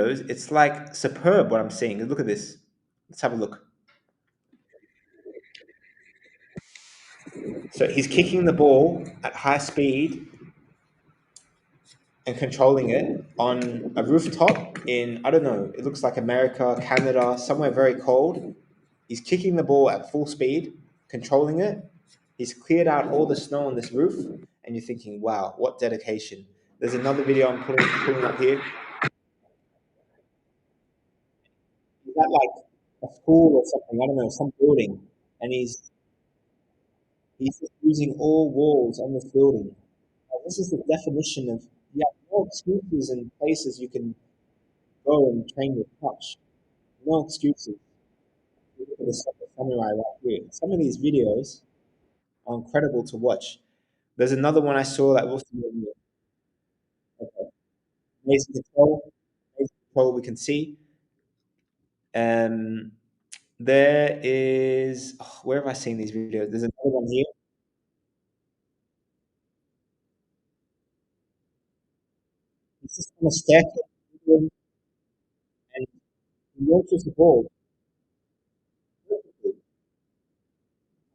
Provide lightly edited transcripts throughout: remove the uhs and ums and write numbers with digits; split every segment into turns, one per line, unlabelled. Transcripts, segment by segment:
videos, it's like superb what I'm seeing. Look at this. Let's have a look. So he's kicking the ball at high speed and controlling it on a rooftop in, I don't know, it looks like America, Canada, somewhere very cold. He's kicking the ball at full speed, controlling it. He's cleared out all the snow on this roof, and you're thinking, wow, what dedication. There's another video I'm pulling up here. Is that like a school or something? I don't know, some building. And he's just using all walls on this building. This is the definition of, yeah, no excuses and places you can go and train your touch. No excuses. Look at this samurai right here. Some of these videos are incredible to watch. There's another one I saw that was okay. Amazing control. Amazing control we can see. Um, there is, oh, where have I seen these videos? There's another one here. It's just on a staircase and he launches the ball perfectly on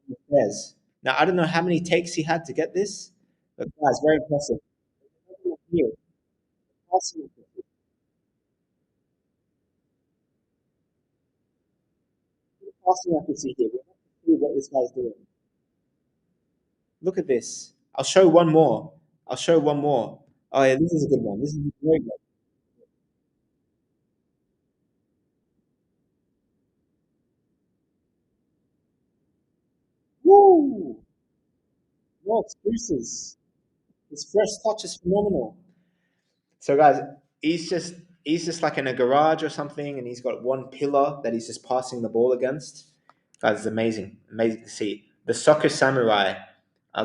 the stairs. Now, I don't know how many takes he had to get this, but guys, very impressive. Here, passing accuracy here. We have to see what this guy's doing. Look at this. I'll show one more. I'll show one more. Oh yeah, this is a good one. This is very good. Woo! No excuses. His fresh touch is phenomenal. So guys, he's just he's just like in a garage or something, and he's got one pillar that he's just passing the ball against. Guys, it's amazing, amazing to see. The soccer samurai.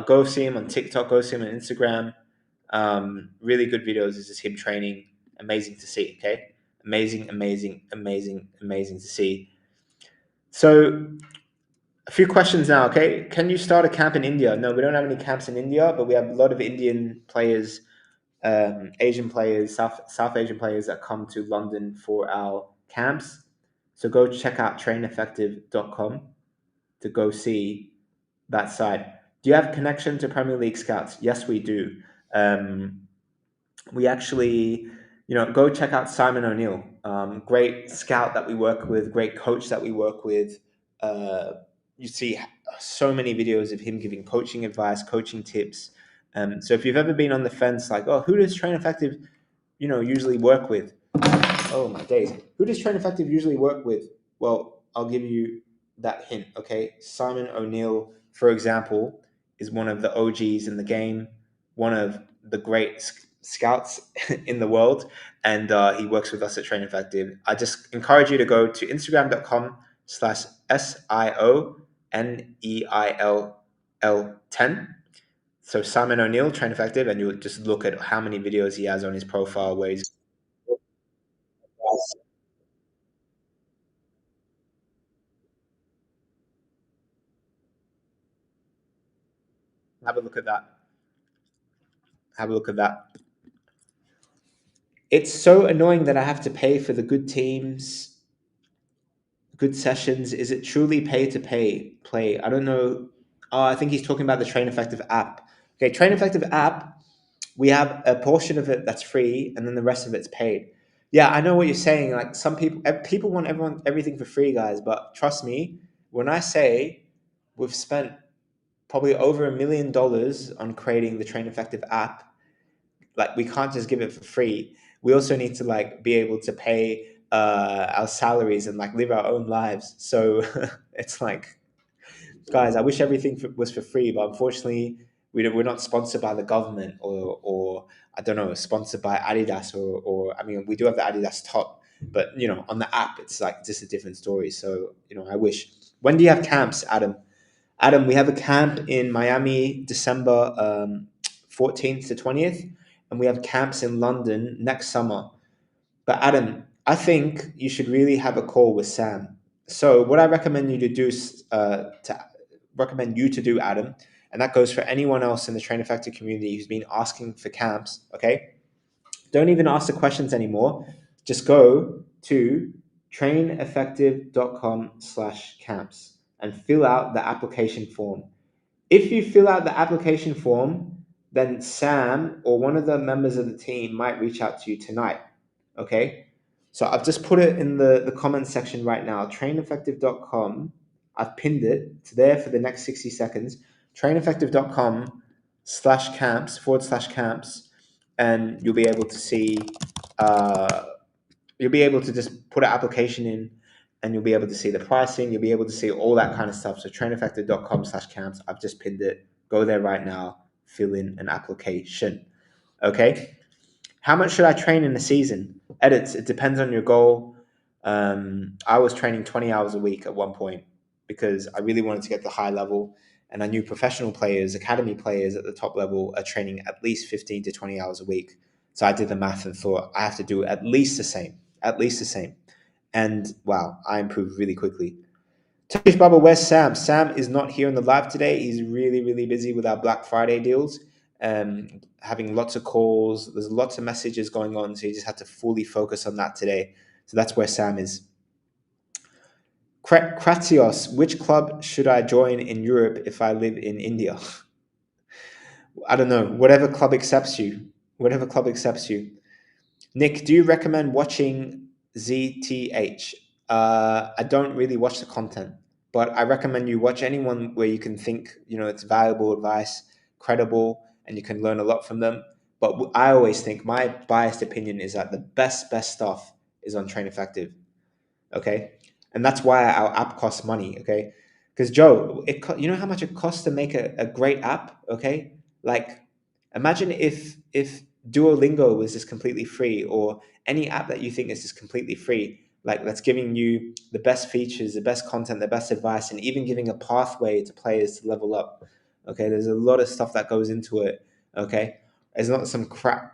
Go see him on TikTok. Go see him on Instagram. Really good videos. This is him training. Amazing to see. Okay, amazing, amazing, amazing, amazing to see. So a few questions now. Okay, can you start a camp in India? No, we don't have any camps in India, but we have a lot of Indian players, Asian players, South Asian players that come to London for our camps. So go check out traineffective.com to go see that side. Do you have connection to Premier League scouts? Yes, we do. Um, we actually, go check out Simon O'Neill. Great scout that we work with, great coach that we work with. Uh, you see so many videos of him giving coaching advice, coaching tips. So if you've ever been on the fence, like, oh, who does Train Effective, usually work with? Oh my days, who does Train Effective usually work with? Well, I'll give you that hint. Okay, Simon O'Neill, for example, is one of the OGs in the game, one of the great scouts in the world, and he works with us at Train Effective. I just encourage you to go to Instagram.com/SIONEILL10. So Simon O'Neill, Train Effective, and you'll just look at how many videos he has on his profile where he's have a look at that. Have a look at that. It's so annoying that I have to pay for the good teams, good sessions. Is it truly pay to play? I don't know. Oh, I think he's talking about the Train Effective app. Okay, Train Effective app. We have a portion of it that's free, and then the rest of it's paid. Yeah, I know what you're saying. Like some people want everything for free, guys. But trust me, when I say we've spent probably over $1 million on creating the Train Effective app, like we can't just give it for free. We also need to like be able to pay our salaries and like live our own lives. So it's like, guys, I wish everything was for free, but unfortunately we're not sponsored by the government, or I don't know, sponsored by Adidas, or I mean, we do have the Adidas top, but on the app it's like just a different story. So I wish. When do you have camps, Adam? Adam, we have a camp in Miami, December 14th to 20th, and we have camps in London next summer. But Adam, I think you should really have a call with Sam. So what I recommend you to do, Adam, and that goes for anyone else in the Train Effective community who's been asking for camps. Okay, don't even ask the questions anymore. just go to traineffective.com/camps and fill out the application form. If you fill out the application form, then Sam or one of the members of the team might reach out to you tonight. Okay? So I've just put it in the comments section right now. Traineffective.com. I've pinned it. It's there for the next 60 seconds. Traineffective.com/camps /camps. And you'll be able to see, you'll be able to just put an application in and you'll be able to see the pricing. You'll be able to see all that kind of stuff. So traineffective.com/camps. I've just pinned it. Go there right now. Fill in an application. Okay. How much should I train in a season? Edits. It depends on your goal. I was training 20 hours a week at one point because I really wanted to get the high level. And I knew professional players, academy players at the top level are training at least 15 to 20 hours a week. So I did the math and thought I have to do at least the same, at least the same. And wow, I improved really quickly. Turkish Baba, where's Sam? Sam is not here in the live today. He's really, really busy with our Black Friday deals, having lots of calls. There's lots of messages going on, so he just had to fully focus on that today. So that's where Sam is. Kratios, which club should I join in Europe if I live in India? I don't know. Whatever club accepts you. Whatever club accepts you. Nick, do you recommend watching ZTH? I don't really watch the content, but I recommend you watch anyone where you can think, it's valuable advice, credible, and you can learn a lot from them. But I always think my biased opinion is that the best stuff is on Train Effective. Okay. And that's why our app costs money. Okay. Because Joe, you know how much it costs to make a great app? Okay. Like imagine if Duolingo was just completely free, or any app that you think is just completely free, like that's giving you the best features, the best content, the best advice, and even giving a pathway to players to level up. Okay. There's a lot of stuff that goes into it. Okay. It's not some crunch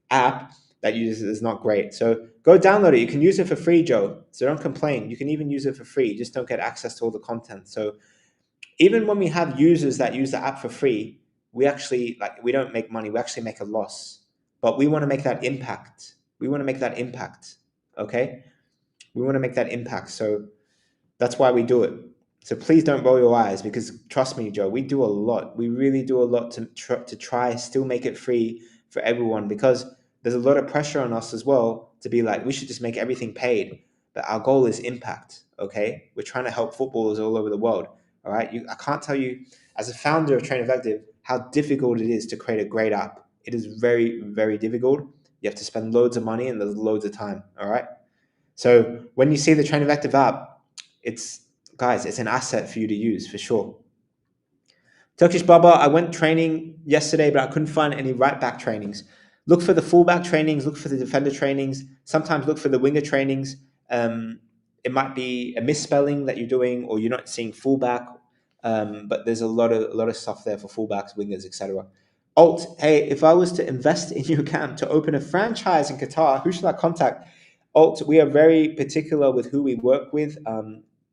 app that uses is not great. So go download it. You can use it for free, Joe. So don't complain. You can even use it for free. Just don't get access to all the content. So even when we have users that use the app for free, we don't make money. We actually make a loss. But we want to make that impact. We want to make that impact. Okay? We want to make that impact. So that's why we do it. So please don't roll your eyes, because trust me, Joe, we do a lot. We really do a lot to try still make it free for everyone, because there's a lot of pressure on us as well to be like, we should just make everything paid. But our goal is impact, okay? We're trying to help footballers all over the world, all right? I can't tell you, as a founder of Train Effective, how difficult it is to create a great app. It is very, very difficult. You have to spend loads of money and there's loads of time, all right? So when you see the Train Effective app, it's an asset for you to use for sure. Turkish Baba, I went training yesterday, but I couldn't find any right back trainings. Look for the fullback trainings, look for the defender trainings, sometimes look for the winger trainings. It might be a misspelling that you're doing, or you're not seeing fullback. But there's a lot of stuff there for fullbacks, wingers, etc. Alt, hey, if I was to invest in your camp to open a franchise in Qatar, who should I contact? Alt, we are very particular with who we work with.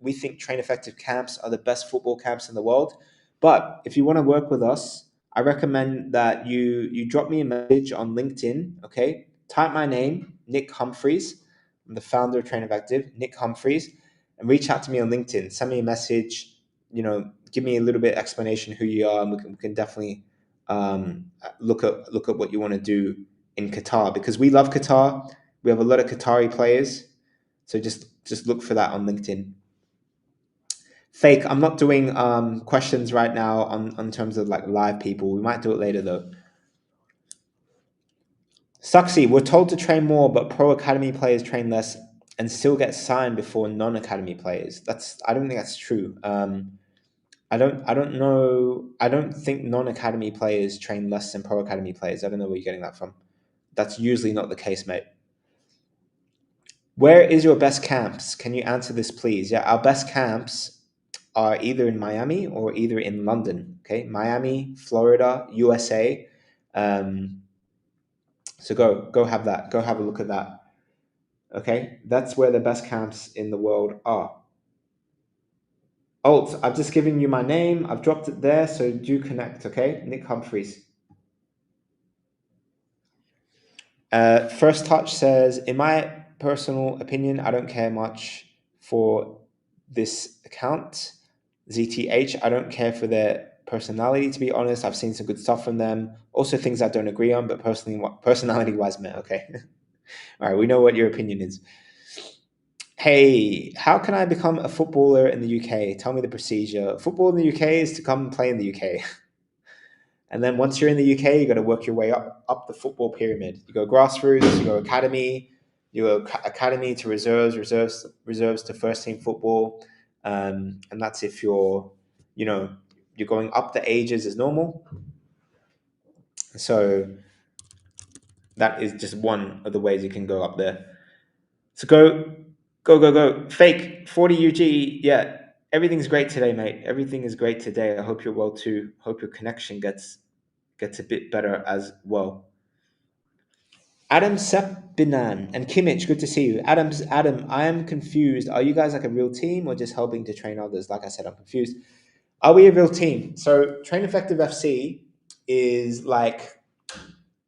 We think Train Effective camps are the best football camps in the world. But if you want to work with us, I recommend that you drop me a message on LinkedIn. Okay, type my name, Nick Humphries. I'm the founder of Train Effective, Nick Humphries, and reach out to me on LinkedIn. Send me a message. Give me a little bit of explanation who you are, and we can definitely look at what you want to do in Qatar, because we love Qatar. We have a lot of Qatari players, so just look for that on LinkedIn. Fake, I'm not doing questions right now on terms of like live people. We might do it later though. Suxy, we're told to train more, but pro academy players train less and still get signed before non-academy players. I don't think that's true. I don't know. I don't think non-academy players train less than pro academy players. I don't know where you're getting that from. That's usually not the case, mate. Where is your best camps? Can you answer this, please? Yeah, our best camps are either in Miami or either in London. Okay, Miami, Florida, USA. So go have that. Go have a look at that. Okay, that's where the best camps in the world are. Alt, I've just given you my name. I've dropped it there, so do connect. Okay, Nick Humphries. First Touch says, in my personal opinion, I don't care much for this account. ZTH, I don't care for their personality, to be honest. I've seen some good stuff from them. Also, things I don't agree on, but personality wise, man, okay. All right, we know what your opinion is. Hey, how can I become a footballer in the UK? Tell me the procedure. Football in the UK is to come and play in the UK. And then once you're in the UK, you got to work your way up the football pyramid. You go grassroots, you go academy, you go academy to reserves to first team football, and that's if you know, you're going up the ages as normal. So that is just one of the ways you can go up there. So go. Fake 40 UG. Yeah, everything's great today, mate. Everything is great today. I hope you're well too. Hope your connection gets a bit better as well. Adam Sepinan and Kimmich, good to see you. Adam, I am confused. Are you guys like a real team or just helping to train others? Like I said, I'm confused. Are we a real team? So Train Effective FC is like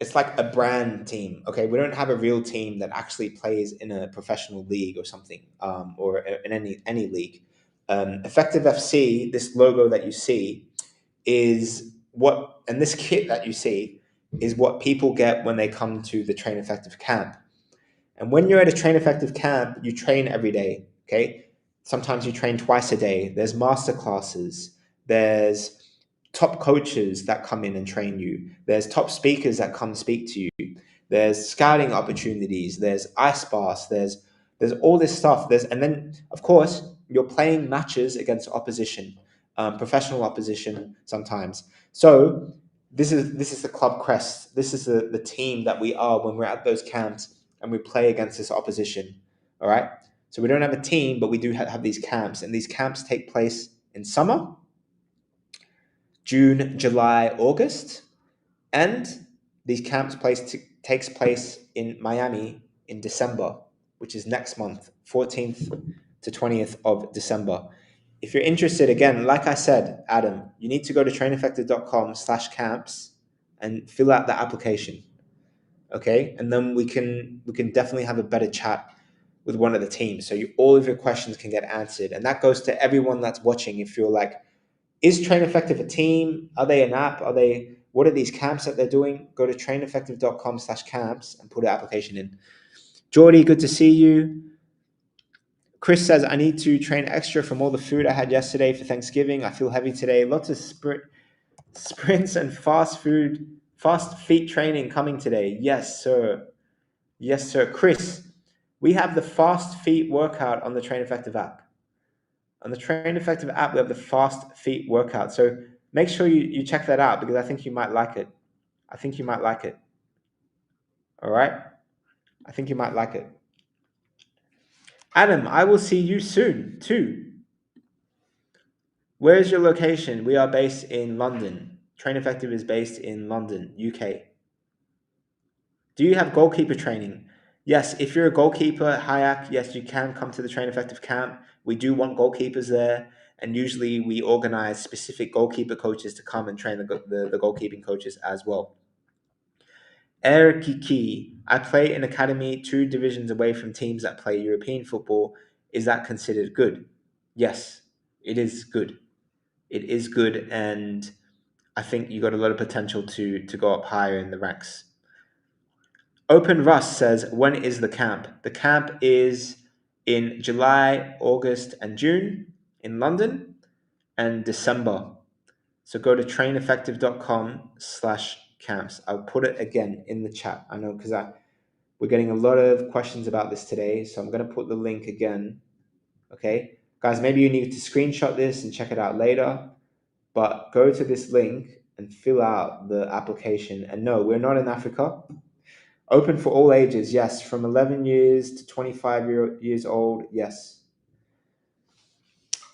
it's like a brand team. Okay, we don't have a real team that actually plays in a professional league or something, or in any league. Effective FC, this logo that you see, is what, and this kit that you see is what people get when they come to the Train Effective camp. And when you're at a Train Effective camp, you train every day. Okay, sometimes you train twice a day. There's master classes. There's top coaches that come in and train you. There's top speakers that come speak to you. There's scouting opportunities. There's ice baths. There's all this stuff. And then of course you're playing matches against opposition, professional opposition sometimes. So this is the club crest. This is the team that we are when we're at those camps and we play against this opposition. All right. So we don't have a team, but we do have these camps, and these camps take place in summer, June, July, August, and these camps takes place in Miami in December, which is next month, 14th to 20th of December. If you're interested, again, like I said, Adam, you need to go to traineffective.com/camps and fill out the application. Okay, and then we can definitely have a better chat with one of the teams, so all of your questions can get answered, and that goes to everyone that's watching. If you're like, is Train Effective a team? Are they an app? What are these camps that they're doing? Go to traineffective.com/camps and put an application in. Jordy, good to see you. Chris says, I need to train extra from all the food I had yesterday for Thanksgiving. I feel heavy today. Lots of sprints and fast feet training coming today. Yes, sir. Yes, sir. Chris, we have the fast feet workout on the Train Effective app. On the Train Effective app, we have the fast feet workout. So make sure you check that out, because I think you might like it. I think you might like it. All right? I think you might like it. Adam, I will see you soon too. Where is your location? We are based in London. Train Effective is based in London, UK. Do you have goalkeeper training? Yes, if you're a goalkeeper, Hayak, yes, you can come to the Train Effective camp. We do want goalkeepers there, and usually we organize specific goalkeeper coaches to come and train the goalkeeping coaches as well. Erkiki, I play in academy 2 divisions away from teams that play European football. Is that considered good? Yes, it is good. It is good, and I think you got a lot of potential to go up higher in the ranks. Open Russ says, when is the camp? The camp is in July, August, and June in London, and December. So go to traineffective.com/camps. I'll put it again in the chat. I know, because we're getting a lot of questions about this today. So I'm going to put the link again. Okay. Guys, maybe you need to screenshot this and check it out later. But go to this link and fill out the application. And no, we're not in Africa. Open for all ages, yes. From 11 years to 25 years old, yes.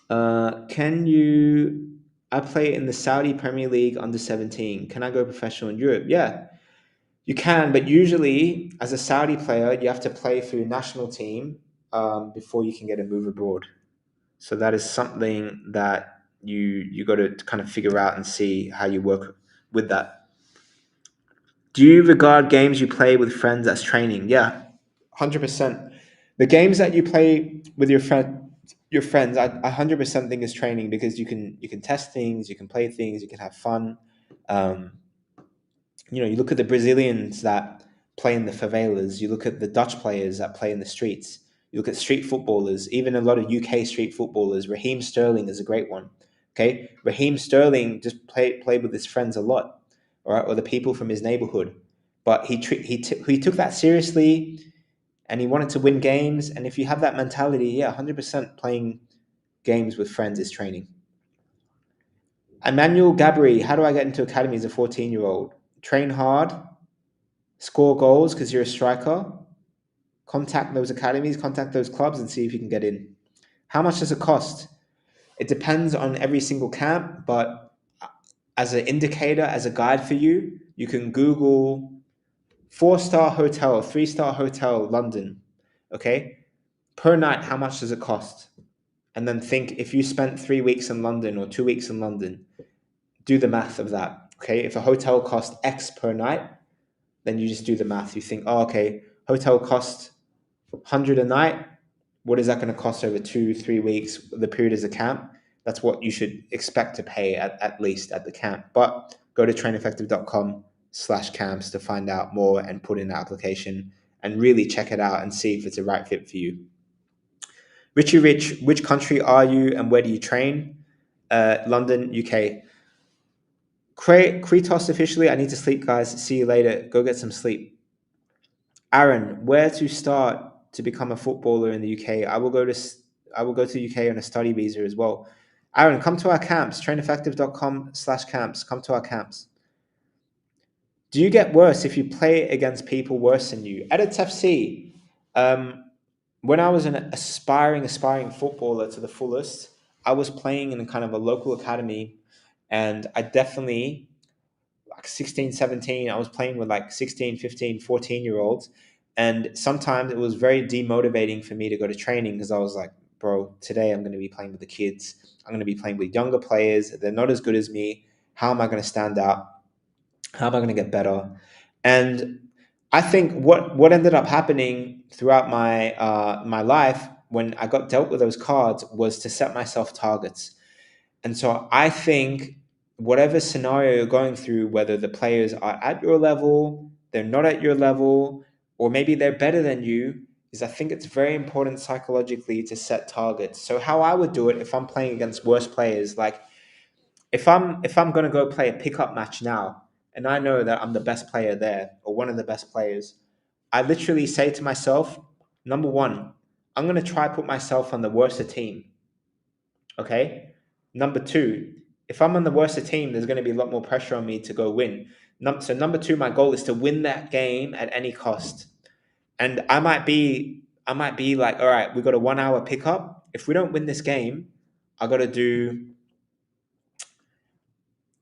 Can you... I play in the Saudi Premier League under 17. Can I go professional in Europe? Yeah, you can, but usually as a Saudi player, you have to play for your national team before you can get a move abroad. So that is something that you got to kind of figure out and see how you work with that. Do you regard games you play with friends as training? Yeah, 100%. The games that you play with your friends, I 100% think is training because you can test things, you can play things, you can have fun. Um, you look at the Brazilians that play in the favelas, you look at the Dutch players that play in the streets, you look at street footballers, even a lot of UK street footballers. Raheem Sterling is a great one. Okay, Raheem Sterling just played with his friends a lot, all right, or the people from his neighborhood, but he took that seriously and he wanted to win games. And if you have that mentality, yeah, 100% playing games with friends is training. Emmanuel Gabri, how do I get into academy as a 14-year-old? Train hard, score goals because you're a striker, contact those academies, contact those clubs, and see if you can get in. How much does it cost? It depends on every single camp, but as an indicator, as a guide for you, you can Google 4-star hotel, 3-star hotel, London. Okay, per night, how much does it cost? And then think if you spent 3 weeks in London or 2 weeks in London, do the math of that. Okay, if a hotel costs X per night, then you just do the math. You think, oh, okay, hotel cost 100 a night. What is that going to cost over 2-3 weeks? The period is a camp. That's what you should expect to pay at least at the camp. But go to traineffective.com/camps to find out more and put in the application and really check it out and see if it's a right fit for you. Richie Rich, which country are you and where do you train? London, UK. Kretos officially, I need to sleep, guys. See you later. Go get some sleep. Aaron, where to start to become a footballer in the UK? I will go to UK on a study visa as well. Aaron, come to our camps. Traineffective.com/camps. Come to our camps. Do you get worse if you play against people worse than you? At its FC, um, when I was an aspiring footballer to the fullest, I was playing in kind of a local academy, and I definitely like 16, 17, I was playing with like 16, 15, 14 year olds. And sometimes it was very demotivating for me to go to training because I was like, bro, today I'm going to be playing with the kids. I'm going to be playing with younger players. They're not as good as me. How am I going to stand out? How am I going to get better? And I think what ended up happening throughout my life when I got dealt with those cards was to set myself targets. And so I think whatever scenario you're going through, whether the players are at your level, they're not at your level, or maybe they're better than you, is I think it's very important psychologically to set targets. So how I would do it if I'm playing against worse players, like if I'm gonna go play a pickup match now, and I know that I'm the best player there or one of the best players, I literally say to myself, number one, I'm gonna try put myself on the worst team. Okay. Number two, if I'm on the worst team, there's going to be a lot more pressure on me to go win. So number two, my goal is to win that game at any cost. And I might be like, all right, we got a 1 hour pickup. If we don't win this game, I got to do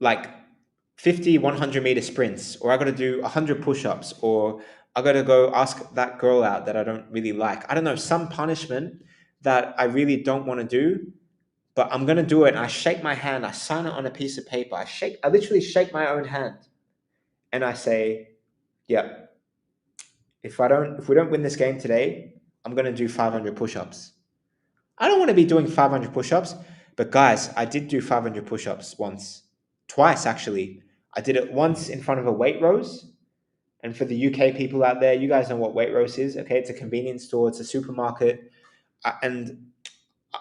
like 50, 100 meter sprints, or I got to do 100 push-ups, or I got to go ask that girl out that I don't really like. I don't know, some punishment that I really don't want to do, but I'm gonna do it. And I shake my hand. I sign it on a piece of paper. I literally shake my own hand, and I say, "Yeah, if we don't win this game today, I'm gonna do 500 push-ups." I don't want to be doing 500 push-ups, but guys, I did do 500 push-ups once, twice actually. I did it once in front of a weight rows. And for the UK people out there, you guys know what weight rows is. Okay, it's a convenience store. It's a supermarket, and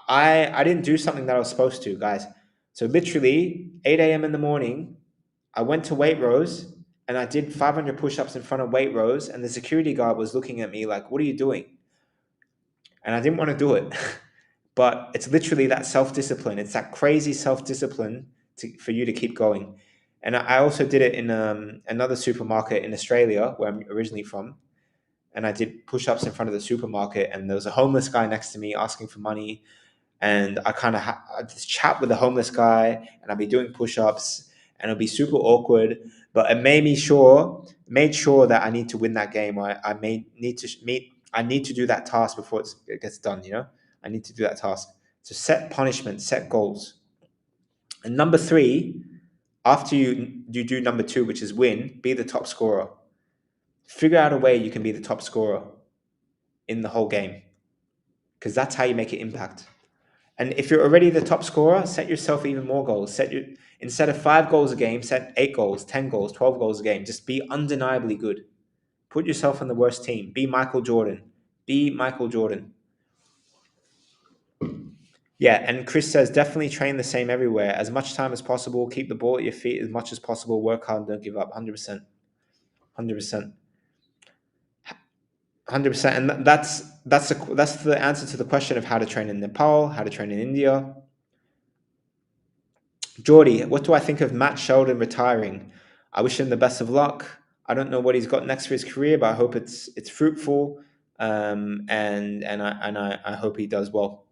I didn't do something that I was supposed to, guys. So literally 8 a.m. in the morning, I went to weight rows and I did 500 push-ups in front of weight rows, and the security guard was looking at me like, "What are you doing?" And I didn't want to do it, but it's literally that self-discipline. It's that crazy self-discipline for you to keep going. And I also did it in another supermarket in Australia, where I'm originally from. And I did push-ups in front of the supermarket, and there was a homeless guy next to me asking for money, and I kind of I'd just chat with the homeless guy, and I'd be doing push-ups, and it'll be super awkward. But it made sure that I need to win that game. I may need to meet. I need to do that task before it gets done. I need to do that task. So set punishment, set goals. And number three, after you do number two, which is win, be the top scorer. figure out a way you can be the top scorer in the whole game, because that's how you make an impact. And if you're already the top scorer, set yourself even more goals. Instead of 5 goals a game, set 8 goals, 10 goals, 12 goals a game. Just be undeniably good. Put yourself on the worst team. Be Michael Jordan. Be Michael Jordan. Yeah, and Chris says definitely train the same everywhere. As much time as possible. Keep the ball at your feet as much as possible. Work hard. Don't give up. 100%. 100%. 100%. And that's the answer to the question of how to train in Nepal, how to train in India. Geordie, what do I think of Matt Sheldon retiring? I wish him the best of luck. I don't know what he's got next for his career, but I hope it's fruitful. And I hope he does well.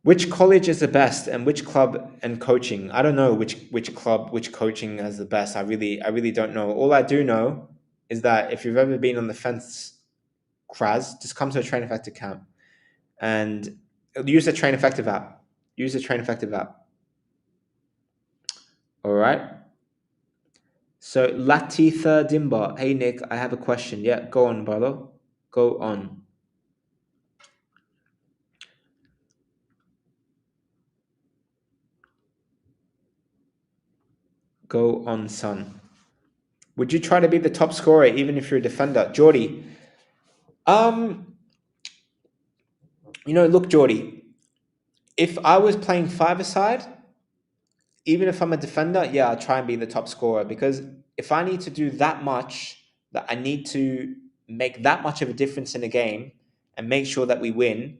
Which college is the best, and which club and coaching? I don't know which club, which coaching has the best. I really don't know. All I do know is that if you've ever been on the fence, Kraz, just come to a Train Effective camp and use the Train Effective app. Use the Train Effective app. All right. So Latifa Dimba, hey Nick, I have a question. Yeah, go on, brother. Go on. Go on, son. Would you try to be the top scorer even if you're a defender? Geordie. Um, look, Geordie, if I was playing five-a-side, even if I'm a defender, yeah, I'll try and be the top scorer, because if I need to do that much, that I need to make that much of a difference in a game and make sure that we win,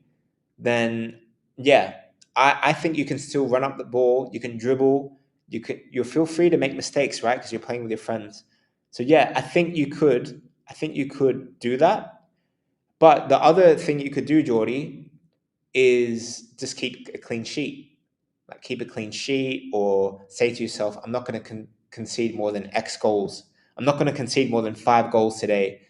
then yeah, I think you can still run up the ball, you can dribble, you feel free to make mistakes, right? Because you're playing with your friends. So yeah, I think you could do that. But the other thing you could do, Geordie, is just keep a clean sheet. Like keep a clean sheet, or say to yourself, I'm not going to concede more than X goals. I'm not going to concede more than 5 goals today.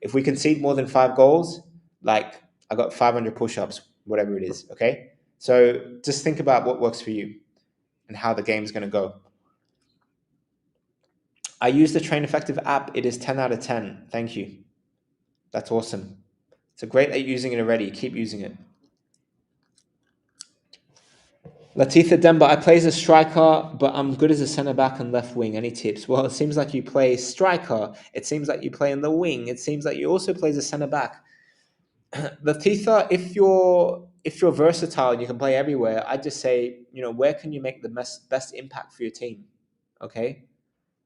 If we concede more than 5 goals, like I got 500 push-ups, whatever it is. Okay. So just think about what works for you and how the game's going to go. I use the Train Effective app. It is 10 out of 10. Thank you. That's awesome. It's great that you're using it already. Keep using it. Latifa Demba, I play as a striker, but I'm good as a centre back and left wing. Any tips? Well, it seems like you play striker. It seems like you play in the wing. It seems like you also play as a centre back. Latifa, if you're versatile and you can play everywhere, I just say, where can you make the best impact for your team? Okay,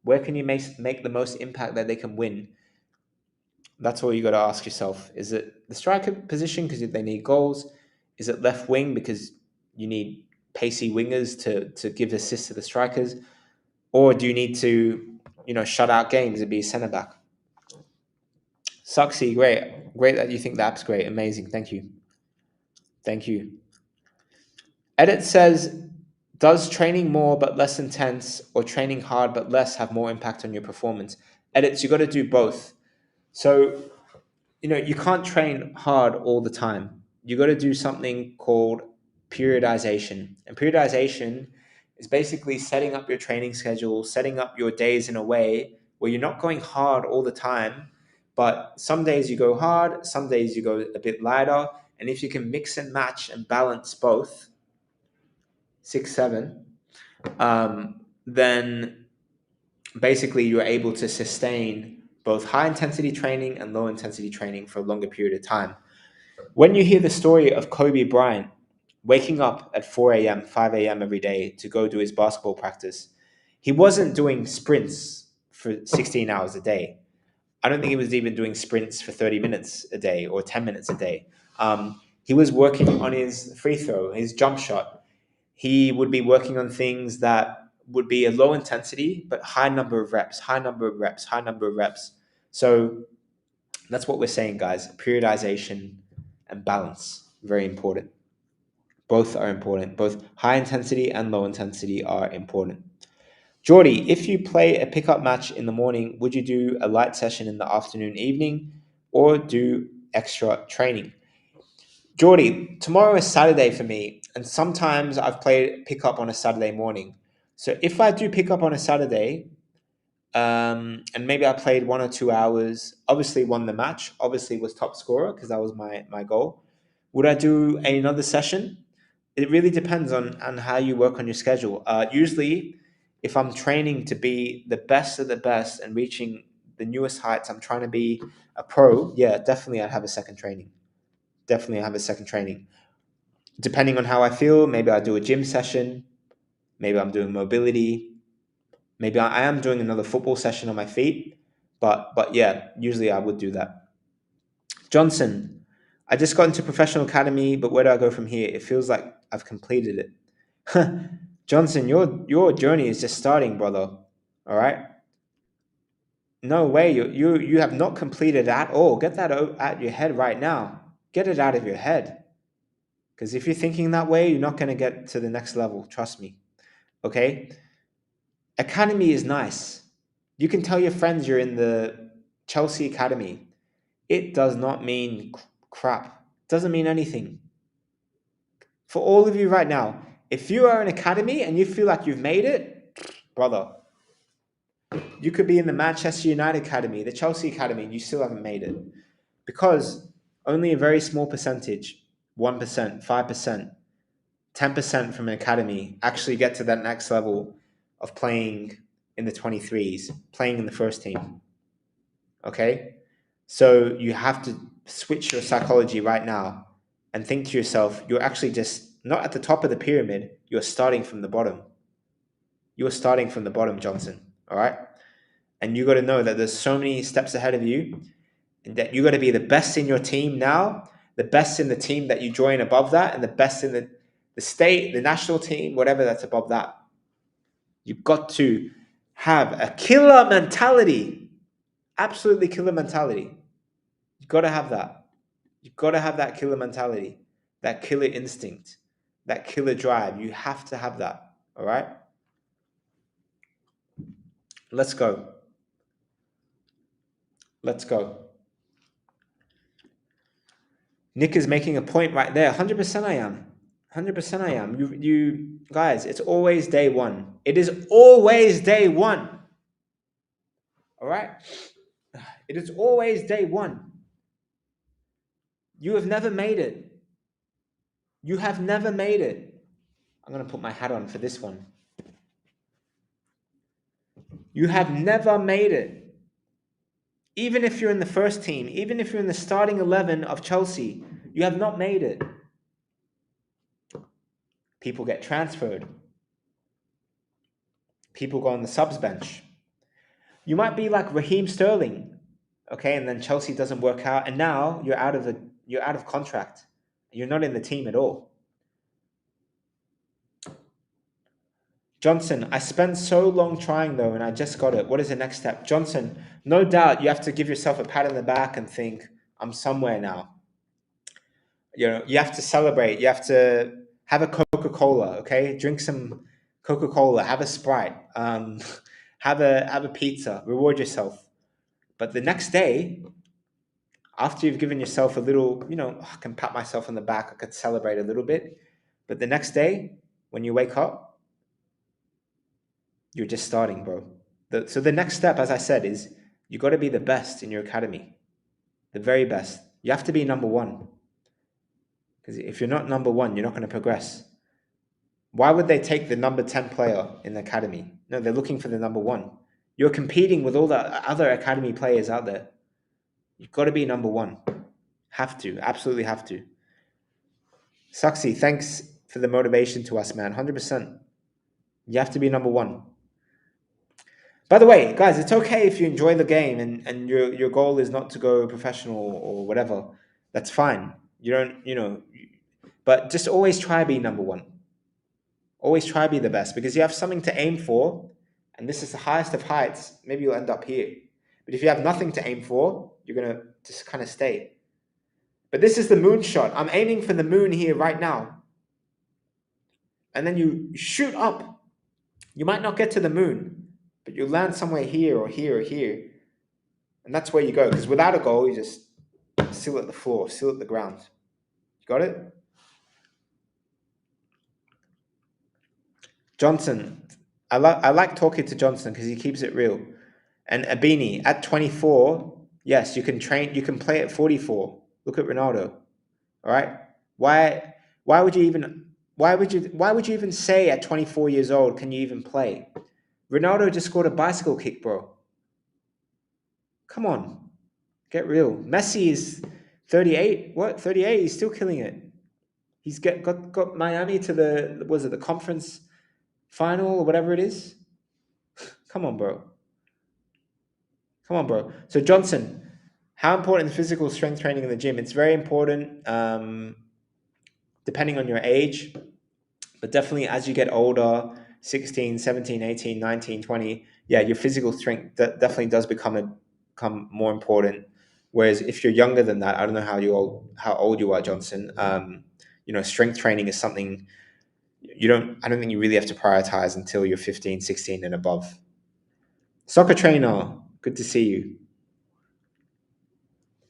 where can you make the most impact that they can win? That's all you got to ask yourself. Is it the striker position because they need goals? Is it left wing because you need pacey wingers to give assists to the strikers? Or do you need to, shut out games and be a centre back? Sucksy, great. Great that you think the app's great. Amazing. Thank you. Thank you. Edit says, does training more but less intense or training hard but less have more impact on your performance? Edits, you got to do both. So you can't train hard all the time. You got to do something called periodization. And periodization is basically setting up your training schedule, setting up your days in a way where you're not going hard all the time, but some days you go hard, some days you go a bit lighter. And if you can mix and match and balance both, 6, 7, then basically you're able to sustain both high intensity training and low intensity training for a longer period of time. When you hear the story of Kobe Bryant waking up at 4 a.m., 5 a.m. every day to go do his basketball practice, he wasn't doing sprints for 16 hours a day. I don't think he was even doing sprints for 30 minutes a day or 10 minutes a day. He was working on his free throw, his jump shot. He would be working on things that would be a low intensity, but high number of reps, high number of reps, high number of reps. So that's what we're saying, guys. Periodization and balance, very important. Both are important. Both high intensity and low intensity are important. Geordie, if you play a pickup match in the morning, would you do a light session in the afternoon, evening, or do extra training? Geordie, tomorrow is Saturday for me, and sometimes I've played pickup on a Saturday morning. So if I do pick up on a Saturday, and maybe I played 1 or 2 hours. Obviously, won the match. Obviously, was top scorer because that was my goal. Would I do another session? It really depends on how you work on your schedule. Usually, if I'm training to be the best of the best and reaching the newest heights, I'm trying to be a pro. Yeah, definitely, I'd have a second training. Definitely, have a second training. Depending on how I feel, maybe I do a gym session. Maybe I'm doing mobility. Maybe I am doing another football session on my feet. But yeah, usually I would do that. Johnson, I just got into professional academy, but where do I go from here? It feels like I've completed it. Johnson, your journey is just starting, brother. All right. No way. You have not completed at all. Get that out your head right now. Get it out of your head. Because if you're thinking that way, you're not going to get to the next level. Trust me. Okay. Academy is nice. You can tell your friends you're in the Chelsea Academy. It does not mean crap. It doesn't mean anything. For all of you right now, if you are an academy and you feel like you've made it, brother, you could be in the Manchester United Academy, the Chelsea Academy, and you still haven't made it. Because only a very small percentage, 1%, 5%, 10% from an academy actually get to that next level of playing in the 23s, playing in the first team. Okay? So you have to switch your psychology right now and think to yourself, you're actually just not at the top of the pyramid, you're starting from the bottom. You're starting from the bottom, Johnson. All right? And you got to know that there's so many steps ahead of you and that you got to be the best in your team now, the best in the team that you join above that, and the best in the state, the national team, whatever that's above that. You've got to have a killer mentality, absolutely killer mentality. You've got to have that. You've got to have that killer mentality, that killer instinct, that killer drive. You have to have that. All right? Let's go. Let's go. Nick is making a point right there. 100% I am. 100% I am. You guys, it's always day one. It is always day one. All right? It is always day one. You have never made it. You have never made it. I'm going to put my hat on for this one. You have never made it. Even if you're in the first team, even if you're in the starting 11 of Chelsea, you have not made it. People get transferred. People go on the subs bench. You might be like Raheem Sterling, okay, and then Chelsea doesn't work out, and now you're out of contract. You're not in the team at all. Johnson, I spent so long trying though, and I just got it. What is the next step? Johnson, no doubt you have to give yourself a pat on the back and think, I'm somewhere now. You have to celebrate. You have to have a Coca-Cola, okay? Drink some Coca-Cola, have a Sprite, have a pizza, reward yourself. But the next day, after you've given yourself a little, I can pat myself on the back, I could celebrate a little bit. But the next day, when you wake up, you're just starting, bro. So the next step, as I said, is you got to be the best in your academy, the very best. You have to be number one. Because if you're not number one, you're not going to progress. Why would they take the number 10 player in the academy? No, they're looking for the number one. You're competing with all the other academy players out there. You've got to be number one. Have to. Absolutely have to. Saxy, thanks for the motivation to us, man. 100%. You have to be number one. By the way, guys, it's okay if you enjoy the game and your goal is not to go professional or whatever. That's fine. You don't, but just always try be number one. Always try be the best because you have something to aim for, and this is the highest of heights. Maybe you'll end up here. But if you have nothing to aim for, you're going to just kind of stay. But this is the moon shot. I'm aiming for the moon here right now. And then you shoot up. You might not get to the moon, but you land somewhere here or here or here. And that's where you go. Because without a goal, you just still at the floor, still at the ground. You got it? Johnson. I like talking to Johnson because he keeps it real. And a beanie at 24, yes, you can train, you can play at 44. Look at Ronaldo. All right. Why why would you even why would you even say at 24 years old can you even play? Ronaldo just scored a bicycle kick, bro. Come on. Get real. Messi is 38. What? 38? He's still killing it. He's got Miami to the, was it the conference final or whatever it is? Come on, bro. Come on, bro. So Johnson, how important is physical strength training in the gym? It's very important, depending on your age, but definitely as you get older, 16, 17, 18, 19, 20, yeah, your physical strength definitely does become more important. Whereas if you're younger than that, I don't know how old you are, Johnson. Strength training is something I don't think you really have to prioritize until you're 15, 16 and above. Soccer trainer, good to see you.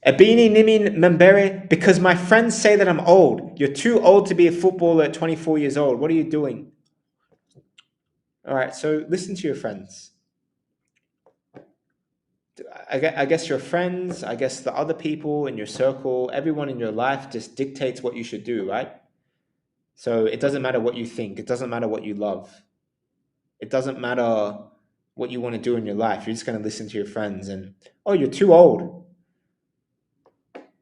Ebini Nimin Membere, because my friends say that I'm old. You're too old to be a footballer at 24 years old. What are you doing? All right, so listen to your friends. I guess your friends, I guess the other people in your circle, everyone in your life just dictates what you should do, right? So it doesn't matter what you think. It doesn't matter what you love. It doesn't matter what you want to do in your life. You're just going to listen to your friends and, oh, you're too old.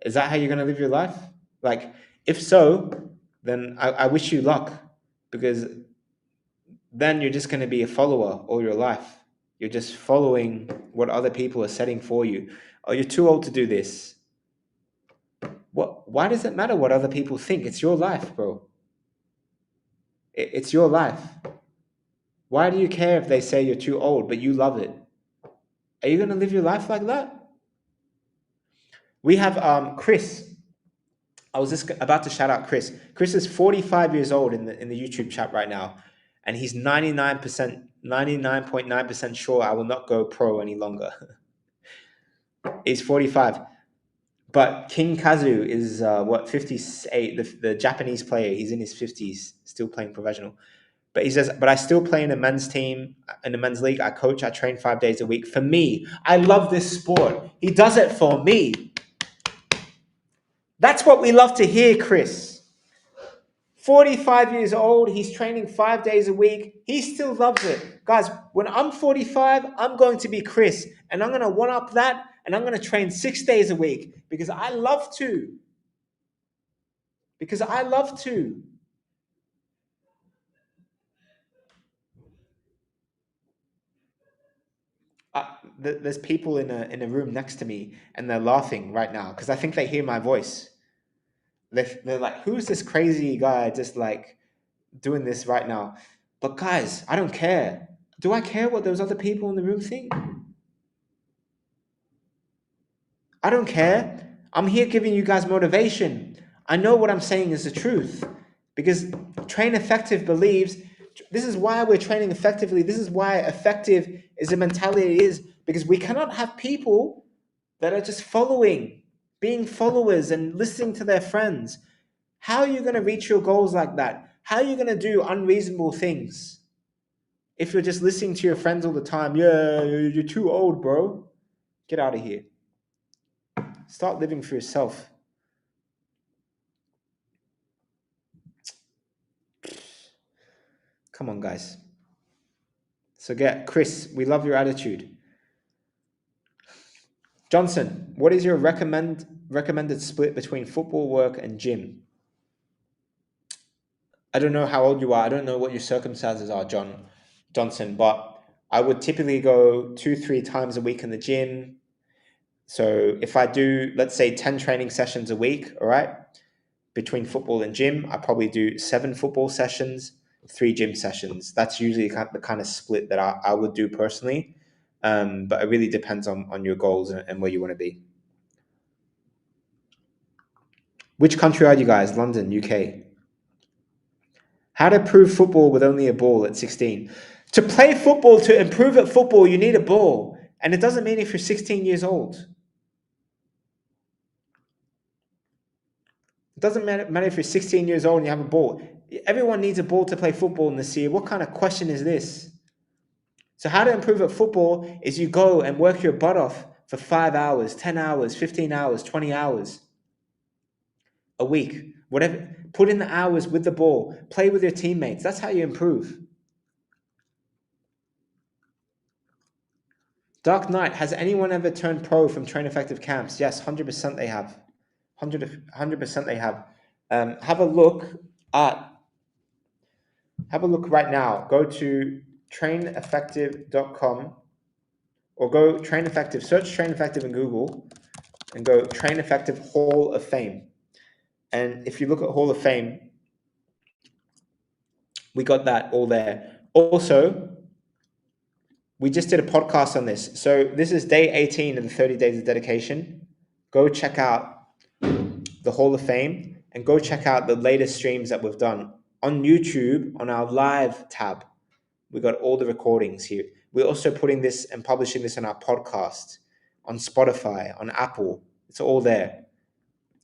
Is that how you're going to live your life? Like, if so, then I wish you luck, because then you're just going to be a follower all your life. You're just following what other people are setting for you. Oh, you're too old to do this. Why does it matter what other people think? It's your life, bro. It's your life. Why do you care if they say you're too old, but you love it? Are you going to live your life like that? We have Chris. I was just about to shout out Chris. Chris is 45 years old in the YouTube chat right now, and he's 99.9% sure I will not go pro any longer. He's 45. But King Kazu is 58, the Japanese player. He's in his 50s, still playing professional. But he says, but I still play in a men's team, in a men's league. I coach, I train 5 days a week. For me, I love this sport. He does it for me. That's what we love to hear, Chris. 45 years old, he's training 5 days a week. He still loves it. Guys, when I'm 45, I'm going to be Chris, and I'm going to one up that, and I'm going to train 6 days a week because I love to. Because I love to. There's people in a room next to me, and they're laughing right now because I think they hear my voice. They're like, who's this crazy guy just like doing this right now? But guys, I don't care. Do I care what those other people in the room think? I don't care. I'm here giving you guys motivation. I know what I'm saying is the truth because Train Effective believes this is why we're training effectively. This is why effective is the mentality it is, because we cannot have people that are just following, being followers and listening to their friends. How are you going to reach your goals like that? How are you going to do unreasonable things if you're just listening to your friends all the time? Yeah, you're too old, bro. Get out of here. Start living for yourself. Come on, guys. So get Chris, we love your attitude. Johnson, what is your recommended split between football work and gym? I don't know how old you are. I don't know what your circumstances are, Johnson, but I would typically go 2-3 times a week in the gym. So if I do, let's say 10 training sessions a week, all right, between football and gym, I probably do 7 football sessions, 3 gym sessions. That's usually the kind of split that I would do personally. But it really depends on your goals and where you want to be. Which country are you guys? London, UK. How to improve football with only a ball at 16? To play football, to improve at football, you need a ball. And it doesn't mean if you're 16 years old. It doesn't matter if you're 16 years old and you have a ball. Everyone needs a ball to play football in this year. What kind of question is this? So how to improve at football is you go and work your butt off for 5 hours, 10 hours, 15 hours, 20 hours a week. Whatever, put in the hours with the ball, play with your teammates. That's how you improve. Dark Knight, has anyone ever turned pro from train effective camps? Yes, 100% they have. 100% they have. Have a look at, have a look right now. Go to traineffective.com or go train effective, search train effective in Google and go train effective Hall of Fame. And if you look at Hall of Fame, we got that all there. Also, we just did a podcast on this. So this is day 18 of the 30 days of dedication. Go check out the Hall of Fame and go check out the latest streams that we've done on YouTube on our live tab. We got all the recordings here. We're also putting this and publishing this on our podcast, on Spotify, on Apple. It's all there.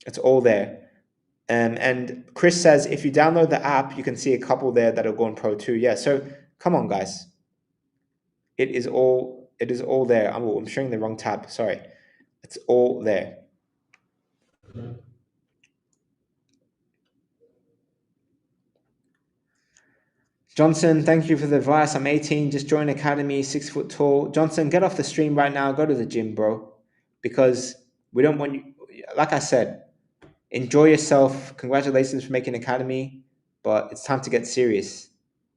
It's all there. And Chris says if you download the app, you can see a couple there that are going pro too. Yeah. So come on, guys. It is all there. I'm showing the wrong tab. Sorry. It's all there. Johnson, thank you for the advice. I'm 18, just joined academy, 6 foot tall. Johnson, get off the stream right now. Go to the gym, bro. Because we don't want you, like I said, enjoy yourself. Congratulations for making academy, but it's time to get serious.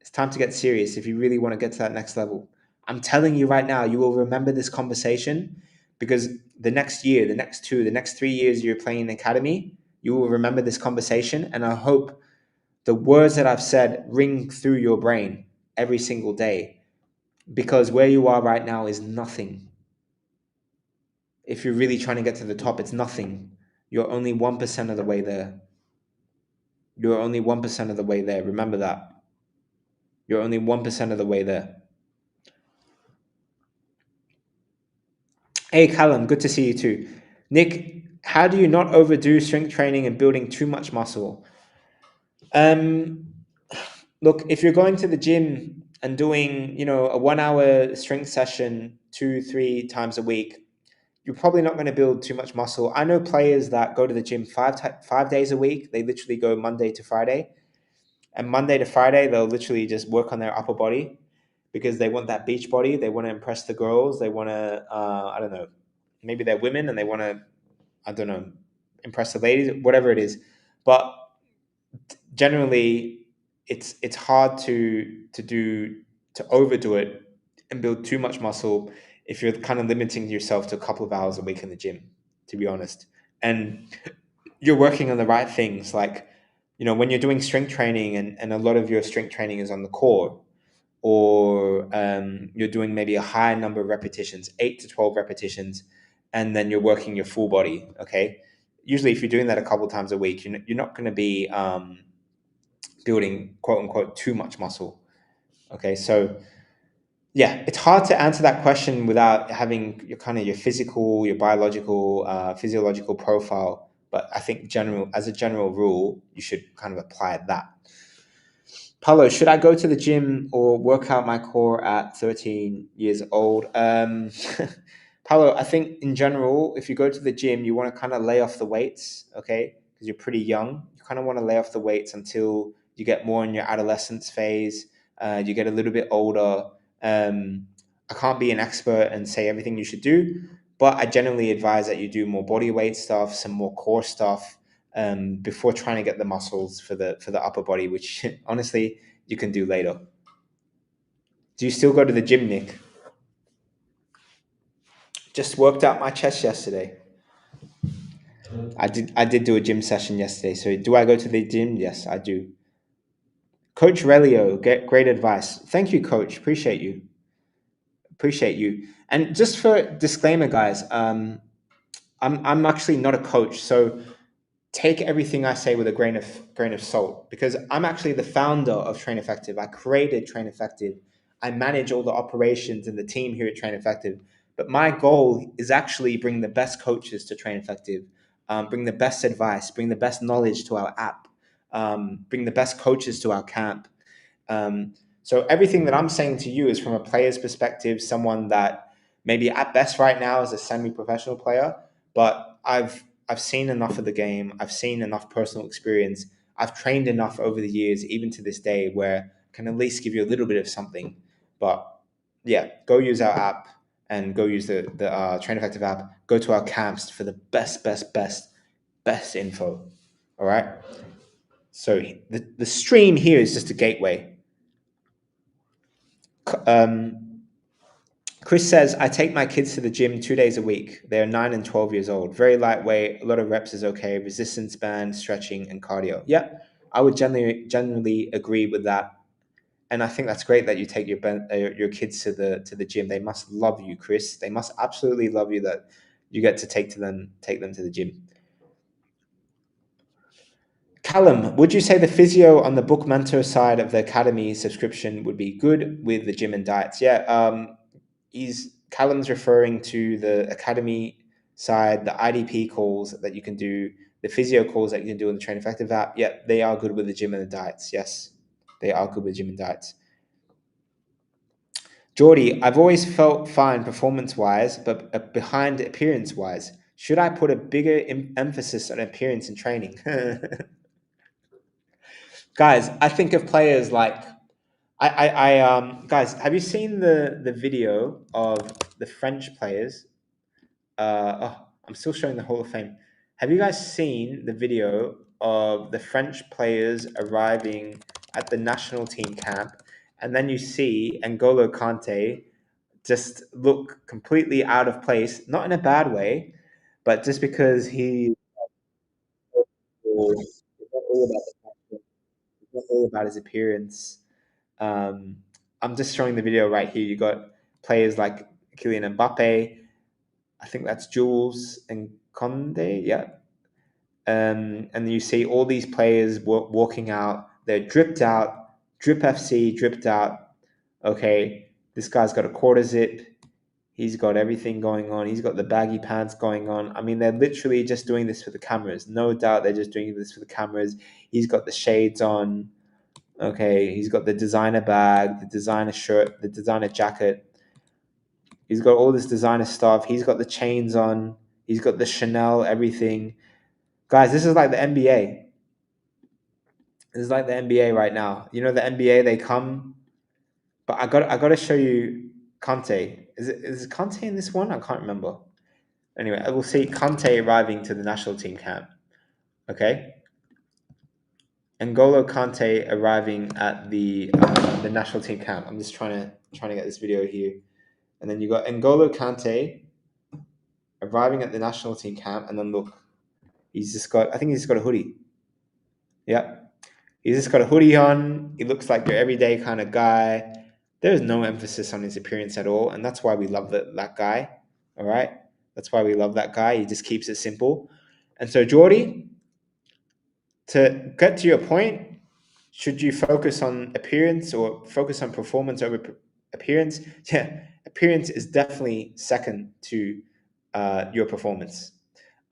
It's time to get serious if you really want to get to that next level. I'm telling you right now, you will remember this conversation because the next year, the next 2, the next 3 years you're playing in academy, you will remember this conversation. And I hope the words that I've said ring through your brain every single day because where you are right now is nothing. If you're really trying to get to the top, it's nothing. You're only 1% of the way there. You're only 1% of the way there. Remember that. You're only 1% of the way there. Hey, Callum, good to see you too. Nick, how do you not overdo strength training and building too much muscle? Look, if you're going to the gym and doing, a 1 hour strength session 2, 3 times a week, you're probably not going to build too much muscle. I know players that go to the gym 5 days a week. They literally go Monday to Friday. And Monday to Friday, they'll literally just work on their upper body because they want that beach body. They want to impress the girls. They want to, I don't know, maybe they're women and they want to, I don't know, impress the ladies, whatever it is. But generally, it's hard to overdo it and build too much muscle if you're kind of limiting yourself to a couple of hours a week in the gym, to be honest. And you're working on the right things, like when you're doing strength training and a lot of your strength training is on the core, or you're doing maybe a high number of repetitions, 8 to 12 repetitions, and then you're working your full body. Okay, usually if you're doing that a couple times a week, you're not going to be building quote unquote too much muscle. Okay, so yeah, it's hard to answer that question without having your physical, your biological, physiological profile. But I think as a general rule, you should kind of apply that. Paulo, should I go to the gym or work out my core at 13 years old? Paulo, I think in general, if you go to the gym, you want to kind of lay off the weights, okay? Because you're pretty young. You kind of want to lay off the weights until you get more in your adolescence phase. You get a little bit older. I can't be an expert and say everything you should do, but I generally advise that you do more body weight stuff, some more core stuff, before trying to get the muscles for the upper body, which honestly you can do later. Do you still go to the gym, Nick? Just worked out my chest yesterday. I did do a gym session yesterday. So do I go to the gym? Yes, I do. Coach Relio, get great advice. Thank you, Coach. Appreciate you. Appreciate you. And just for disclaimer, guys, I'm actually not a coach, so take everything I say with a grain of salt because I'm actually the founder of Train Effective. I created Train Effective. I manage all the operations and the team here at Train Effective. But my goal is actually bring the best coaches to Train Effective, bring the best advice, bring the best knowledge to our app, bring the best coaches to our camp. So everything that I'm saying to you is from a player's perspective, someone that maybe at best right now is a semi-professional player, but I've seen enough of the game. I've seen enough personal experience. I've trained enough over the years, even to this day, where I can at least give you a little bit of something. But yeah, go use our app and go use the Train Effective app. Go to our camps for the best info. All right. So the stream here is just a gateway. Um, Chris says, I take my kids to the gym 2 days a week. They're 9 and 12 years old. Very lightweight, a lot of reps is okay, resistance band, stretching, and cardio. Yeah, I would generally agree with that. And I think that's great that you take your kids to the gym. They must love you, Chris. They must absolutely love you that you get to take them to the gym. Callum, would you say the physio on the book mentor side of the academy subscription would be good with the gym and diets? Yeah, he's Callum's referring to the academy side, the IDP calls that you can do, the physio calls that you can do in the Train Effective app. Yeah, they are good with the gym and the diets. Yes, they are good with gym and diets. Geordie, I've always felt fine performance wise, but behind appearance wise. Should I put a bigger emphasis on appearance in training? Guys, I think of players like guys, have you seen the video of the French players? I'm still showing the Hall of Fame. Have you guys seen the video of the French players arriving at the national team camp, and then you see N'Golo Kante just look completely out of place, not in a bad way, but just because it's not all about the fashion, it's not all about his appearance. Um, I'm just showing the video right here. You got players like Kylian Mbappe. I think that's Jules and Conde. Yeah. And you see all these players walking out. They're dripped out, drip FC, dripped out. Okay, this guy's got a quarter zip. He's got everything going on. He's got the baggy pants going on. I mean, they're literally just doing this for the cameras. No doubt they're just doing this for the cameras. He's got the shades on. Okay, he's got the designer bag, the designer shirt, the designer jacket. He's got all this designer stuff. He's got the chains on. He's got the Chanel everything. Guys, this is like the NBA. This is like the NBA right now. You know the NBA, they come, but I got to show you Conte. Is it Conte in this one? I can't remember. Anyway, I will see Conte arriving to the national team camp. Okay, N'Golo Kante arriving at the national team camp. I'm just trying to get this video here, and then you got N'Golo Kante arriving at the national team camp, and then look, I think he's just got a hoodie. Yeah, he's just got a hoodie on. He looks like your everyday kind of guy. There's no emphasis on his appearance at all, and that's why we love that guy. All right, that's why we love that guy. He just keeps it simple. And so, Geordie, to get to your point, should you focus on appearance or focus on performance over appearance? Yeah, appearance is definitely second to your performance.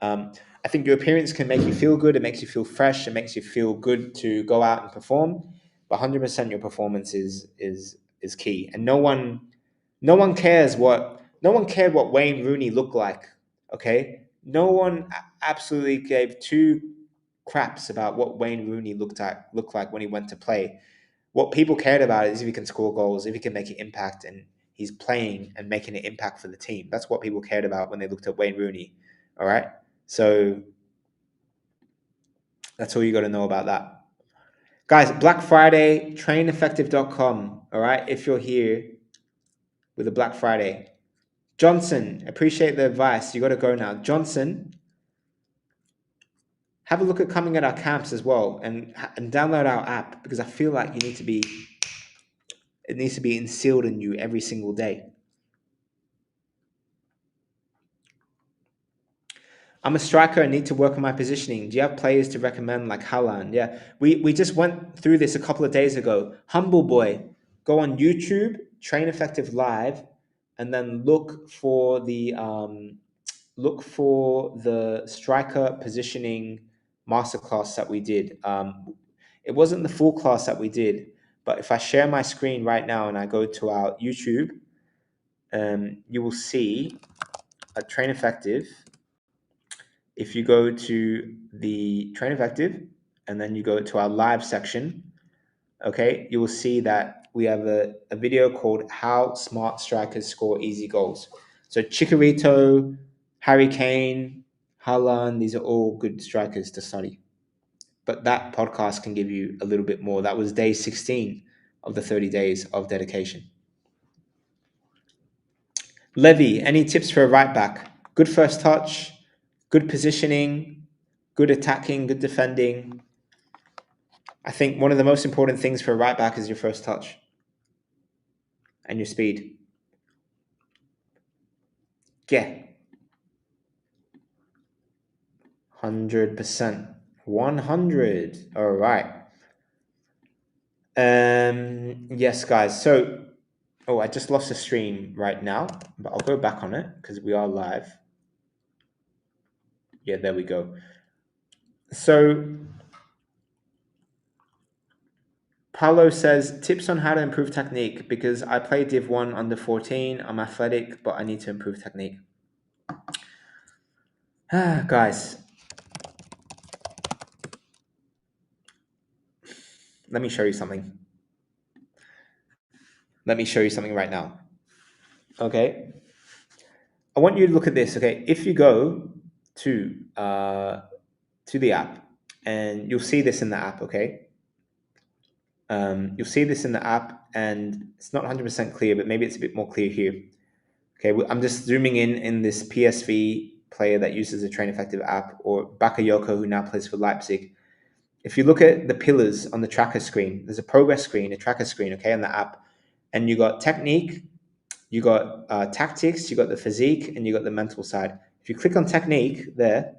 Um, I think your appearance can make you feel good. It makes you feel fresh. It makes you feel good to go out and perform. But 100% your performance is key. And no one cared what Wayne Rooney looked like. Okay, no one absolutely gave two craps about what Wayne Rooney looked like when he went to play. What people cared about is if he can score goals, if he can make an impact, and he's playing and making an impact for the team. That's what people cared about when they looked at Wayne Rooney. All right. So that's all you got to know about that. Guys, Black Friday, traineffective.com. All right. If you're here with a Black Friday, Johnson, appreciate the advice. You got to go now. Johnson, have a look at coming at our camps as well and download our app because I feel like it needs to be instilled in you every single day. I'm a striker. I need to work on my positioning. Do you have players to recommend like Haaland? Yeah, we just went through this a couple of days ago. Humble Boy, go on YouTube, Train Effective Live, and then look for the striker positioning masterclass that we did. It wasn't the full class that we did, But if I share my screen right now and I go to our YouTube, you will see a Train Effective. If you go to the Train Effective and then you go to our live section, okay, you will see that we have a video called How Smart Strikers Score Easy Goals. So Chikorito, Harry Kane, Haaland, these are all good strikers to study. But that podcast can give you a little bit more. That was day 16 of the 30 days of dedication. Levy, any tips for a right back? Good first touch, good positioning, good attacking, good defending. I think one of the most important things for a right back is your first touch and your speed. Yeah, 100%. 100. All right. Yes, guys. So, oh, I just lost the stream right now, but I'll go back on it because we are live. Yeah, there we go. So, Paulo says tips on how to improve technique because I play Div 1 under 14. I'm athletic, but I need to improve technique. Guys, let me show you something. Let me show you something right now. Okay. I want you to look at this. Okay. If you go to the app, and you'll see this in the app. Okay. You'll see this in the app, and it's not 100% clear, but maybe it's a bit more clear here. Okay. I'm just zooming in this PSV player that uses the Train Effective app, or Bakayoko, who now plays for Leipzig. If you look at the pillars on the tracker screen, there's a progress screen, a tracker screen, okay, on the app, and you got technique, you got tactics, you got the physique, and you got the mental side. If you click on technique there,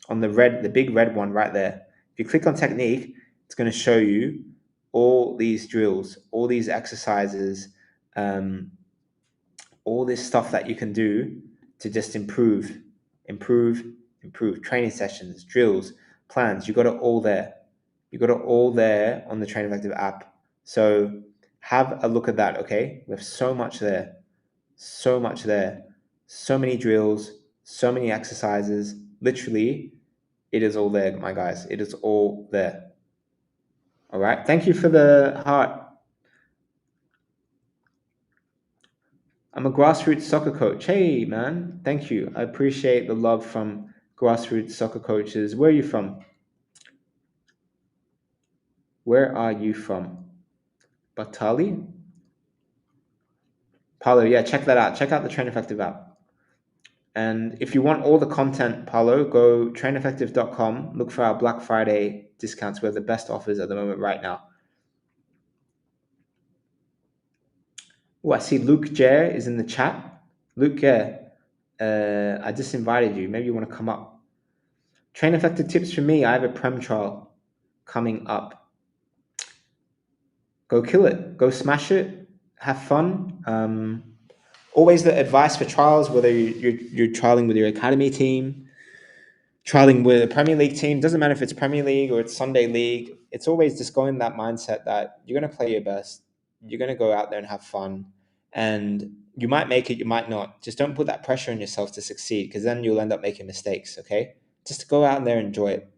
on the big red one right there, if you click on technique, it's going to show you all these drills, all these exercises, um, all this stuff that you can do to just improve training sessions, drills, plans. You got it all there. You got it all there on the Train Effective app. So have a look at that, okay? We have so much there, so much there, so many drills, so many exercises. Literally, it is all there, my guys. It is all there. All right. Thank you for the heart. I'm a grassroots soccer coach. Hey, man. Thank you. I appreciate the love from grassroots soccer coaches. Where are you from? Where are you from? Batali? Paulo, yeah, check that out. Check out the Train Effective app. And if you want all the content, Paulo, go traineffective.com. Look for our Black Friday discounts. We have the best offers at the moment right now. Oh, I see Luke Jer is in the chat. Luke Jer, I just invited you. Maybe you want to come up. Train Effective tips for me. I have a Prem trial coming up. Go kill it. Go smash it. Have fun. Always the advice for trials, whether you're trialing with your academy team, trialing with a Premier League team, doesn't matter if it's Premier League or it's Sunday League. It's always just going in that mindset that you're going to play your best. You're going to go out there and have fun. And you might make it, you might not. Just don't put that pressure on yourself to succeed because then you'll end up making mistakes, okay? Just go out there and enjoy it.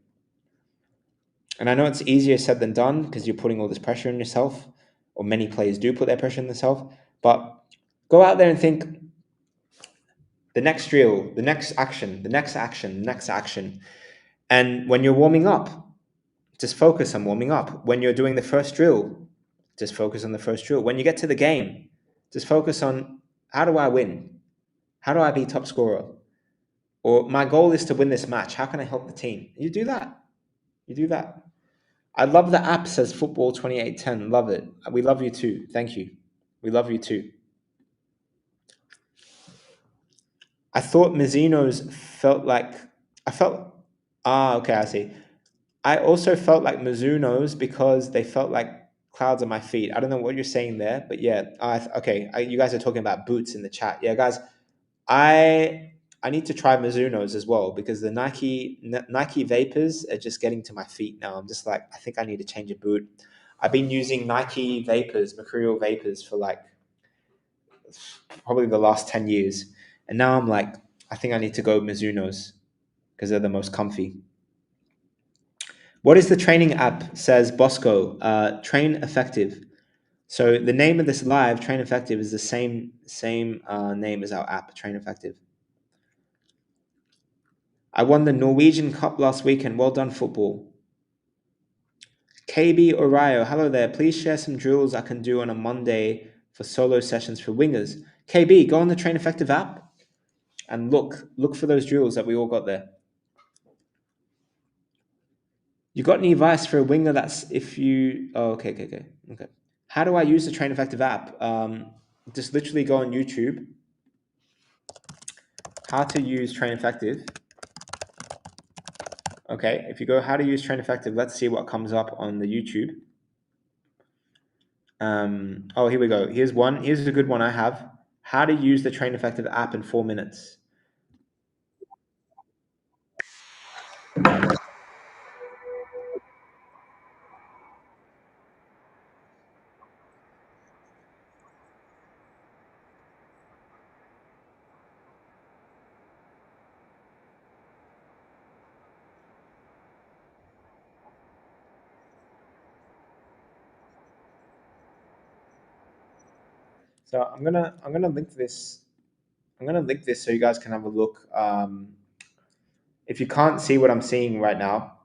And I know it's easier said than done because you're putting all this pressure on yourself, or many players do put their pressure on themselves. But go out there and think the next drill, the next action, the next action, the next action. And when you're warming up, just focus on warming up. When you're doing the first drill, just focus on the first drill. When you get to the game, just focus on how do I win? How do I be top scorer? Or my goal is to win this match. How can I help the team? You do that. You do that. I love the app says football 2810. Love it. We love you too. Thank you. We love you too. I thought Mizuno's felt like I felt okay, I see. I also felt like Mizuno's because they felt like clouds on my feet. I don't know what you're saying there, but yeah, okay. You guys are talking about boots in the chat. Yeah, guys, I I need to try Mizuno's as well because the Nike Vapors are just getting to my feet now. I'm just like, I think I need to change a boot. I've been using Nike Vapors, Mercurial Vapors for like probably the last 10 years. And now I'm like, I think I need to go Mizuno's because they're the most comfy. What is the training app? Says Bosco. Train Effective. So the name of this live, Train Effective, is the same name as our app, Train Effective. I won the Norwegian Cup last weekend. Well done, football. KB Orayo, hello there. Please share some drills I can do on a Monday for solo sessions for wingers. KB, go on the Train Effective app and look for those drills that we all got there. You got any advice for a winger that's if you oh okay. How do I use the Train Effective app? Just literally go on YouTube. How to use Train Effective. Okay, if you go how to use Train Effective, let's see what comes up on the YouTube. Oh, here we go. Here's one. Here's a good one I have. How to use the Train Effective app in 4 minutes. So I'm gonna link this. I'm gonna link this so you guys can have a look. If you can't see what I'm seeing right now,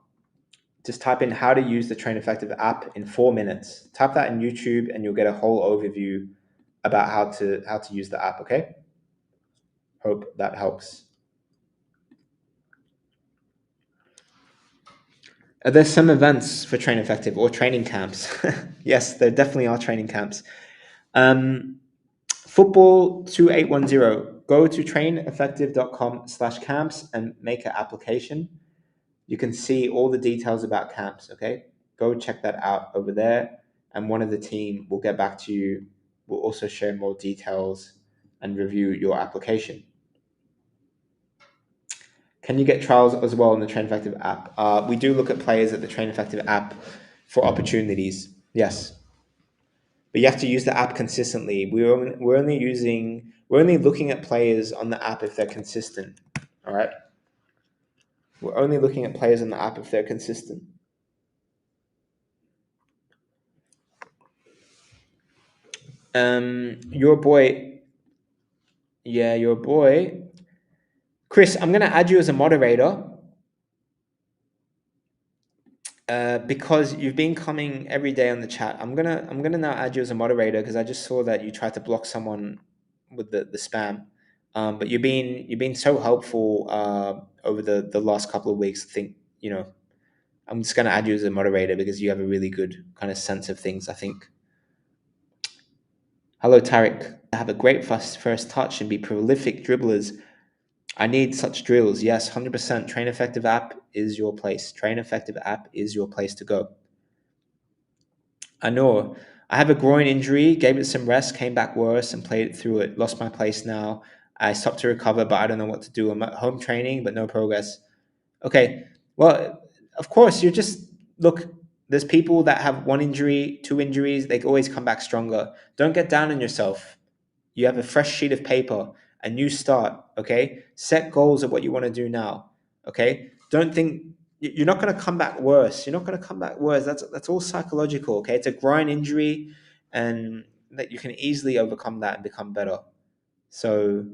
just type in how to use the Train Effective app in 4 minutes. Type that in YouTube, and you'll get a whole overview about how to use the app. Okay. Hope that helps. Are there some events for Train Effective or training camps? Yes, there definitely are training camps. Um, Football 2810. Go to traineffective.com/camps and make an application. You can see all the details about camps. Okay, go check that out over there, and one of the team will get back to you. We'll also share more details and review your application. Can you get trials as well in the Train Effective app? We do look at players at the Train Effective app for opportunities. Yes, but you have to use the app consistently. We're only looking at players on the app if they're consistent. All right, we're only looking at players on the app if they're consistent. Your boy, yeah, your boy, Chris. I'm gonna add you as a moderator. Because you've been coming every day on the chat, I'm gonna now add you as a moderator because I just saw that you tried to block someone with the spam. But you've been so helpful over the last couple of weeks. I think I'm just gonna add you as a moderator because you have a really good kind of sense of things. I think. Hello, Tarek. Have a great first touch and be prolific dribblers. I need such drills. Yes, 100%. Train Effective app is your place. Train Effective app is your place to go. I know. I have a groin injury, gave it some rest, came back worse and played it through it. Lost my place now. I stopped to recover, but I don't know what to do. I'm at home training, but no progress. Okay. Well, of course, you're just look, there's people that have one injury, two injuries, they always come back stronger. Don't get down on yourself. You have a fresh sheet of paper, a new start, okay? Set goals of what you want to do now, okay? Don't think you're not going to come back worse. You're not going to come back worse. That's all psychological, okay? It's a groin injury, and that you can easily overcome that and become better. So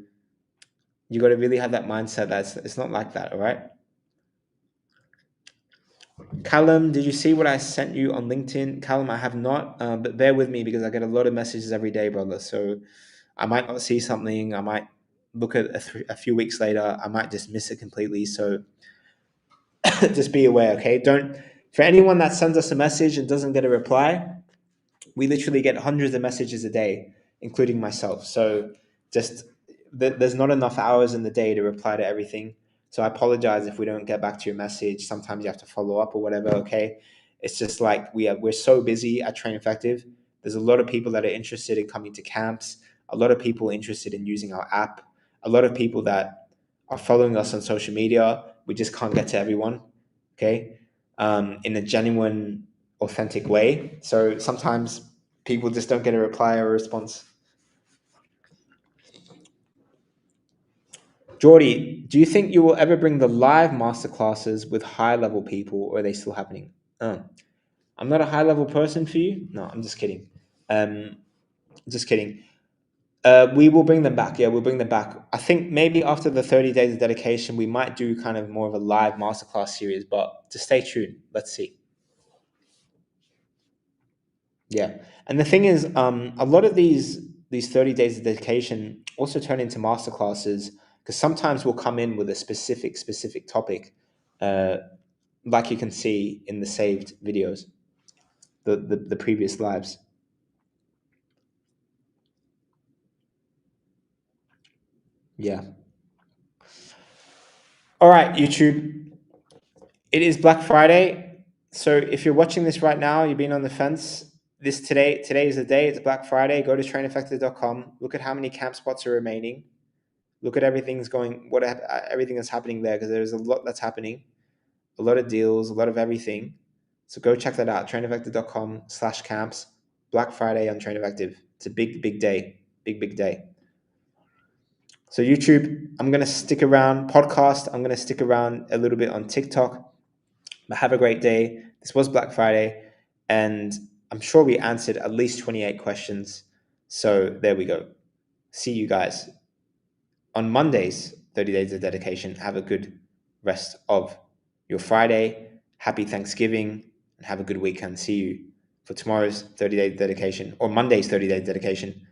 you got to really have that mindset that it's not like that, all right? Callum, did you see what I sent you on LinkedIn? Callum, I have not, but bear with me because I get a lot of messages every day, brother. So I might not see something. I might look at a few weeks later. I might just miss it completely. So just be aware, okay? Don't, for anyone that sends us a message and doesn't get a reply, we literally get hundreds of messages a day, including myself. So just there's not enough hours in the day to reply to everything. So I apologize if we don't get back to your message. Sometimes you have to follow up or whatever. Okay, it's just like we're so busy at Train Effective. There's a lot of people that are interested in coming to camps. A lot of people interested in using our app. A lot of people that are following us on social media. We just can't get to everyone. Okay, in a genuine authentic way. So sometimes people just don't get a reply or a response. Geordie, do you think you will ever bring the live masterclasses with high level people, or are they still happening? Oh, I'm not a high level person for you. No, I'm just kidding. Um, just kidding. We will bring them back. Yeah, we'll bring them back. I think maybe after the 30 days of dedication, we might do kind of more of a live masterclass series, but just stay tuned. Let's see. Yeah. And the thing is, a lot of these 30 days of dedication also turn into masterclasses because sometimes we'll come in with a specific topic, uh, like you can see in the saved videos, the previous lives. Yeah. All right, YouTube. It is Black Friday. So if you're watching this right now, you've been on the fence. Today is the day. It's Black Friday. Go to traineffective.com. Look at how many camp spots are remaining. Look at everything that's happening there, because there's a lot that's happening. A lot of deals, a lot of everything. So go check that out. Traineffective.com/camps. Black Friday on Train Effective. It's a big day. Big day. So YouTube, I'm gonna stick around. Podcast, I'm gonna stick around a little bit on TikTok. But have a great day. This was Black Friday, and I'm sure we answered at least 28 questions. So there we go. See you guys on Monday's 30 Days of Dedication. Have a good rest of your Friday. Happy Thanksgiving, and have a good weekend. See you for tomorrow's 30 Day Dedication, or Monday's 30 Day Dedication.